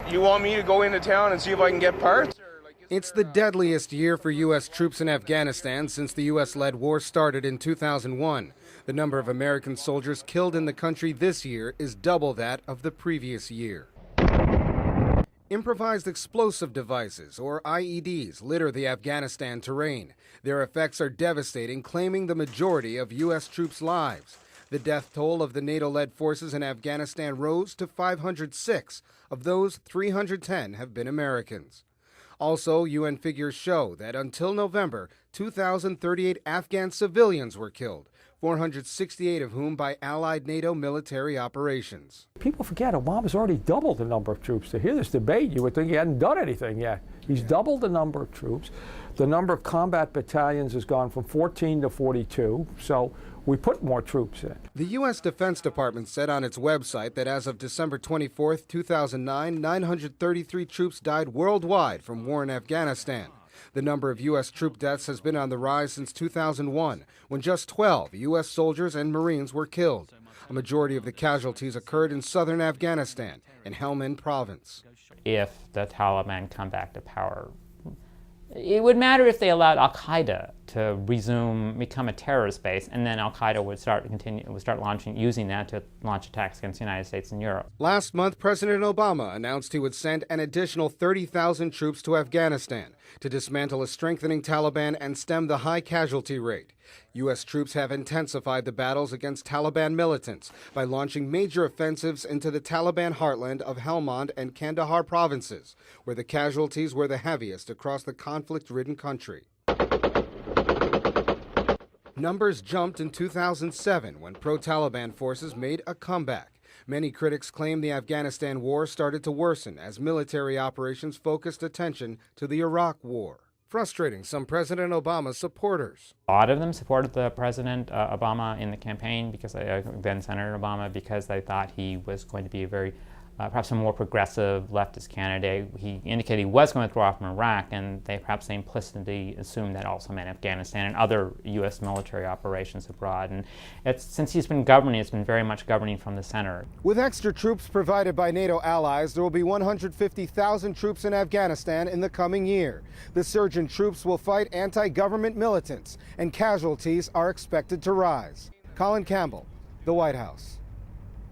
You want me to go into town and see if I can get parts? It's the deadliest year for U.S. troops in Afghanistan since the U.S.-led war started in 2001. The number of American soldiers killed in the country this year is double that of the previous year. Improvised explosive devices, or IEDs, litter the Afghanistan terrain. Their effects are devastating, claiming the majority of U.S. troops' lives. The death toll of the NATO-led forces in Afghanistan rose to 506. Of those, 310 have been Americans. Also, UN figures show that until November, 2,038 Afghan civilians were killed, 468 of whom by allied NATO military operations. People forget Obama's already doubled the number of troops. To hear this debate, you would think he hadn't done anything yet. He's doubled the number of troops. The number of combat battalions has gone from 14 to 42, so we put more troops in. The U.S. Defense Department said on its website that as of December 24, 2009, 933 troops died worldwide from war in Afghanistan. The number of U.S. troop deaths has been on the rise since 2001, when just 12 U.S. soldiers and Marines were killed. A majority of the casualties occurred in southern Afghanistan, in Helmand province. If the Taliban come back to power, it would matter if they allowed Al-Qaeda to become a terrorist base, and then Al-Qaeda would start using that to launch attacks against the United States and Europe. Last month, President Obama announced he would send an additional 30,000 troops to Afghanistan to dismantle a strengthening Taliban and stem the high casualty rate. U.S. troops have intensified the battles against Taliban militants by launching major offensives into the Taliban heartland of Helmand and Kandahar provinces, where the casualties were the heaviest across the conflict-ridden country. Numbers jumped in 2007 when pro-Taliban forces made a comeback. Many critics claim the Afghanistan war started to worsen as military operations focused attention to the Iraq war, frustrating some President Obama supporters. A lot of them supported the President Obama in the campaign, because then Senator Obama, because they thought he was going to be a very perhaps a more progressive leftist candidate. He indicated he was going to withdraw from Iraq, and perhaps implicitly assumed that also meant Afghanistan and other U.S. military operations abroad. And since he's been governing, it's been very much governing from the center. With extra troops provided by NATO allies, there will be 150,000 troops in Afghanistan in the coming year. The surge in troops will fight anti-government militants, and casualties are expected to rise. Colin Campbell, the White House.